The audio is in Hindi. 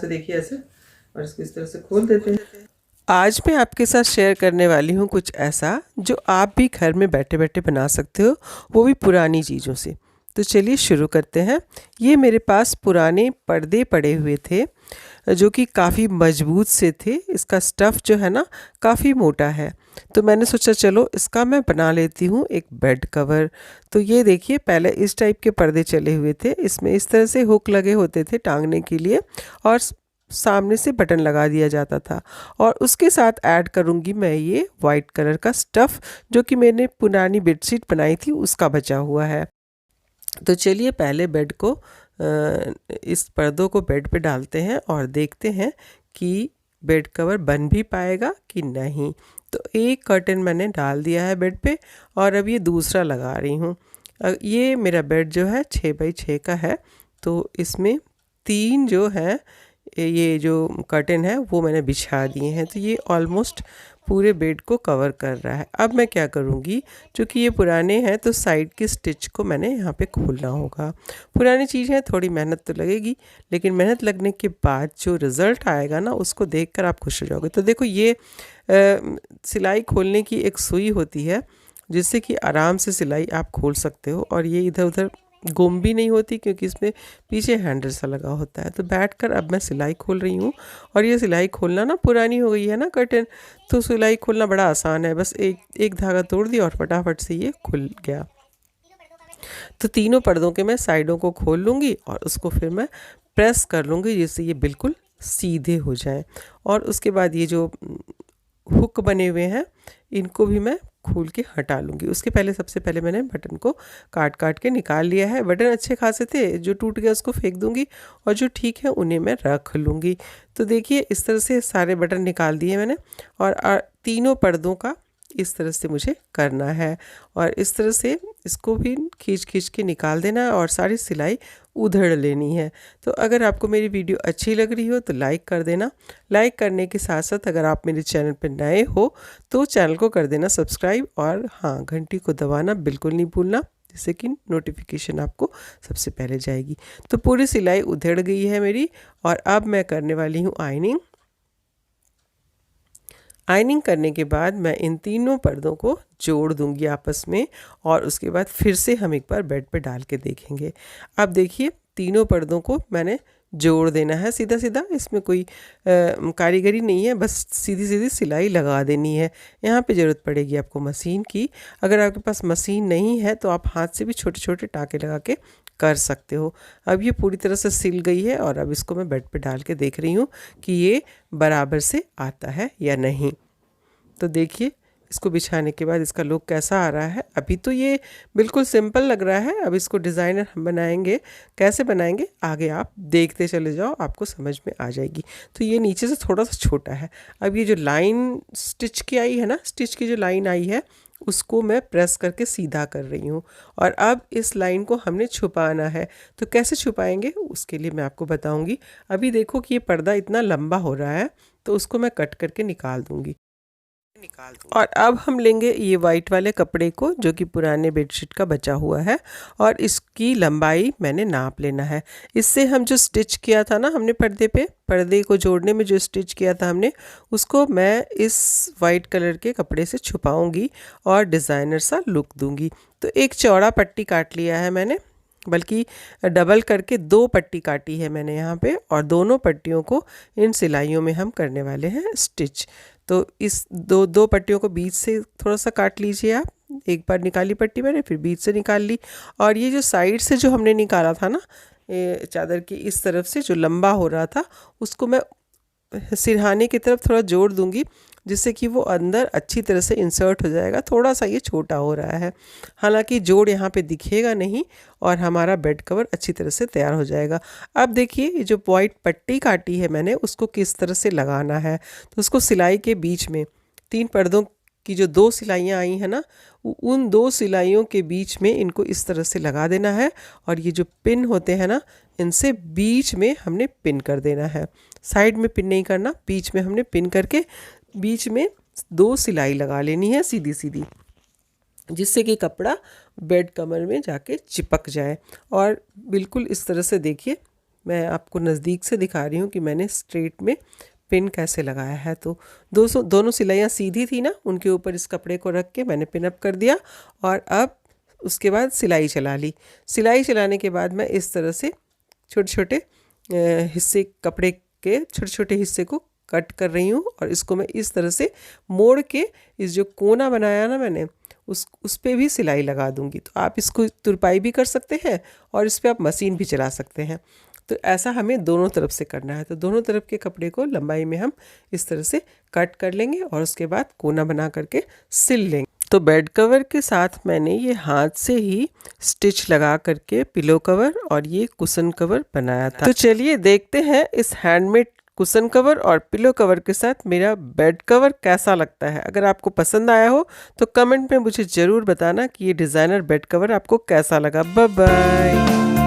से देखिए ऐसे, और इसको इस तरह से खोल देते हैं। आज मैं आपके साथ शेयर करने वाली हूँ कुछ ऐसा जो आप भी घर में बैठे बैठे बना सकते हो, वो भी पुरानी चीज़ों से। तो चलिए शुरू करते हैं। ये मेरे पास पुराने पर्दे पड़े हुए थे जो कि काफ़ी मजबूत से थे। इसका स्टफ़ जो है ना काफ़ी मोटा है, तो मैंने सोचा चलो इसका मैं बना लेती हूँ एक बेड कवर। तो ये देखिए, पहले इस टाइप के पर्दे चले हुए थे, इसमें इस तरह से हुक लगे होते थे टांगने के लिए, और सामने से बटन लगा दिया जाता था। और उसके साथ ऐड करूँगी मैं ये वाइट कलर का स्टफ़, जो कि मैंने पुरानी बेडशीट बनाई थी उसका बचा हुआ है। तो चलिए पहले बेड को इस पर्दों को बेड पे डालते हैं और देखते हैं कि बेड कवर बन भी पाएगा कि नहीं। तो एक कर्टन मैंने डाल दिया है बेड पे, और अब ये दूसरा लगा रही हूँ। ये मेरा बेड जो है 6x6 का है, तो इसमें 3 जो है ये जो कर्टन है वो मैंने बिछा दिए हैं, तो ये ऑलमोस्ट पूरे बेड को कवर कर रहा है। अब मैं क्या करूँगी, चूँकि ये पुराने हैं तो साइड की स्टिच को मैंने यहाँ पे खोलना होगा। पुरानी चीज़ है, थोड़ी मेहनत तो लगेगी, लेकिन मेहनत लगने के बाद जो रिज़ल्ट आएगा ना उसको देखकर आप खुश हो जाओगे। तो देखो, ये सिलाई खोलने की एक सुई होती है जिससे कि आराम से सिलाई आप खोल सकते हो, और ये इधर उधर गुम भी नहीं होती क्योंकि इसमें पीछे हैंडल सा लगा होता है। तो बैठकर अब मैं सिलाई खोल रही हूँ, और ये सिलाई खोलना ना, पुरानी हो गई है ना कर्टन, तो सिलाई खोलना बड़ा आसान है। बस एक धागा तोड़ दिया और फटाफट से ये खुल गया। तो तीनों पर्दों के मैं साइडों को खोल लूँगी और उसको फिर मैं प्रेस कर लूँगी जिससे ये बिल्कुल सीधे हो जाएं। और उसके बाद ये जो हुक बने हुए हैं इनको भी मैं खोल के हटा लूँगी। उसके पहले सबसे पहले मैंने बटन को काट काट के निकाल लिया है। बटन अच्छे खासे थे, जो टूट गया उसको फेंक दूँगी, और जो ठीक है उन्हें मैं रख लूँगी। तो देखिए, इस तरह से सारे बटन निकाल दिए मैंने, और तीनों पर्दों का इस तरह से मुझे करना है, और इस तरह से इसको भी खींच खींच के निकाल देना है और सारी सिलाई उधड़ लेनी है। तो अगर आपको मेरी वीडियो अच्छी लग रही हो तो लाइक कर देना। लाइक करने के साथ साथ अगर आप मेरे चैनल पर नए हो तो चैनल को कर देना सब्सक्राइब, और हाँ, घंटी को दबाना बिल्कुल नहीं भूलना, जिससे कि नोटिफिकेशन आपको सबसे पहले जाएगी। तो पूरी सिलाई उधड़ गई है मेरी, और अब मैं करने वाली हूँ आइनिंग। आइनिंग करने के बाद मैं इन तीनों पर्दों को जोड़ दूंगी आपस में, और उसके बाद फिर से हम एक बार बेड पे डाल के देखेंगे। अब देखिए, तीनों पर्दों को मैंने जोड़ देना है सीधा सीधा, इसमें कोई कारीगरी नहीं है, बस सीधी सीधी सिलाई लगा देनी है। यहाँ पे ज़रूरत पड़ेगी आपको मशीन की। अगर आपके पास मशीन नहीं है तो आप हाथ से भी छोटे छोटे टाँके लगा के कर सकते हो। अब ये पूरी तरह से सिल गई है, और अब इसको मैं बेड पे डाल के देख रही हूँ कि ये बराबर से आता है या नहीं। तो देखिए, इसको बिछाने के बाद इसका लुक कैसा आ रहा है। अभी तो ये बिल्कुल सिंपल लग रहा है, अब इसको डिज़ाइनर हम बनाएंगे। कैसे बनाएंगे आगे आप देखते चले जाओ, आपको समझ में आ जाएगी। तो ये नीचे से थोड़ा सा छोटा है। अब ये जो लाइन स्टिच की आई है ना, स्टिच की जो लाइन आई है उसको मैं प्रेस करके सीधा कर रही हूँ, और अब इस लाइन को हमने छुपाना है। तो कैसे छुपाएंगे उसके लिए मैं आपको बताऊँगी। अभी देखो कि ये पर्दा इतना लंबा हो रहा है, तो उसको मैं कट करके निकाल दूँगी। और अब हम लेंगे ये वाइट वाले कपड़े को जो कि पुराने बेडशीट का बचा हुआ है, और इसकी लंबाई मैंने नाप लेना है। इससे हम जो स्टिच किया था ना हमने पर्दे पे, पर्दे को जोड़ने में जो स्टिच किया था हमने, उसको मैं इस वाइट कलर के कपड़े से छुपाऊंगी और डिज़ाइनर सा लुक दूंगी। तो एक चौड़ा पट्टी काट लिया है मैंने, बल्कि डबल करके 2 पट्टी काटी है मैंने यहाँ पे, और दोनों पट्टियों को इन सिलाइयों में हम करने वाले हैं स्टिच। तो इस दो पट्टियों को बीच से थोड़ा सा काट लीजिए आप। एक बार निकाली पट्टी मैंने, फिर बीच से निकाल ली, और ये जो साइड से जो हमने निकाला था ना चादर की इस तरफ से जो लंबा हो रहा था, उसको मैं सिरहाने की तरफ थोड़ा जोड़ दूंगी, जिससे कि वो अंदर अच्छी तरह से इंसर्ट हो जाएगा। थोड़ा सा ये छोटा हो रहा है, हालांकि जोड़ यहाँ पे दिखेगा नहीं, और हमारा बेड कवर अच्छी तरह से तैयार हो जाएगा। अब देखिए, ये जो वाइट पट्टी काटी है मैंने उसको किस तरह से लगाना है। तो उसको सिलाई के बीच में 3 पर्दों की जो 2 सिलाइयाँ आई हैं ना, उन 2 सिलाइयों के बीच में इनको इस तरह से लगा देना है, और ये जो पिन होते हैं ना, इनसे बीच में हमने पिन कर देना है। साइड में पिन नहीं करना, बीच में हमने पिन करके बीच में 2 सिलाई लगा लेनी है सीधी सीधी, जिससे कि कपड़ा बेड कमर में जाके चिपक जाए। और बिल्कुल इस तरह से देखिए मैं आपको नज़दीक से दिखा रही हूँ कि मैंने स्ट्रेट में पिन कैसे लगाया है। तो दोनों सिलाइयाँ सीधी थी ना, उनके ऊपर इस कपड़े को रख के मैंने पिन अप कर दिया और अब उसके बाद सिलाई चला ली। सिलाई चलाने के बाद मैं इस तरह से छोटे छोटे हिस्से, कपड़े के छोटे छोटे हिस्से को कट कर रही हूँ और इसको मैं इस तरह से मोड़ के इस जो कोना बनाया ना मैंने उस पे भी सिलाई लगा दूंगी। तो आप इसको तुरपाई भी कर सकते हैं और इस पे आप मशीन भी चला सकते हैं। तो ऐसा हमें दोनों तरफ से करना है। तो दोनों तरफ के कपड़े को लंबाई में हम इस तरह से कट कर लेंगे और उसके बाद कोना बना करके सिल लेंगे। तो बेड कवर के साथ मैंने ये हाथ से ही स्टिच लगा करके पिलो कवर और ये कुशन कवर बनाया था। तो चलिए देखते हैं इस हैंडमेड कुशन कवर और पिलो कवर के साथ मेरा बेड कवर कैसा लगता है। अगर आपको पसंद आया हो तो कमेंट में मुझे ज़रूर बताना कि ये डिज़ाइनर बेड कवर आपको कैसा लगा। Bye bye.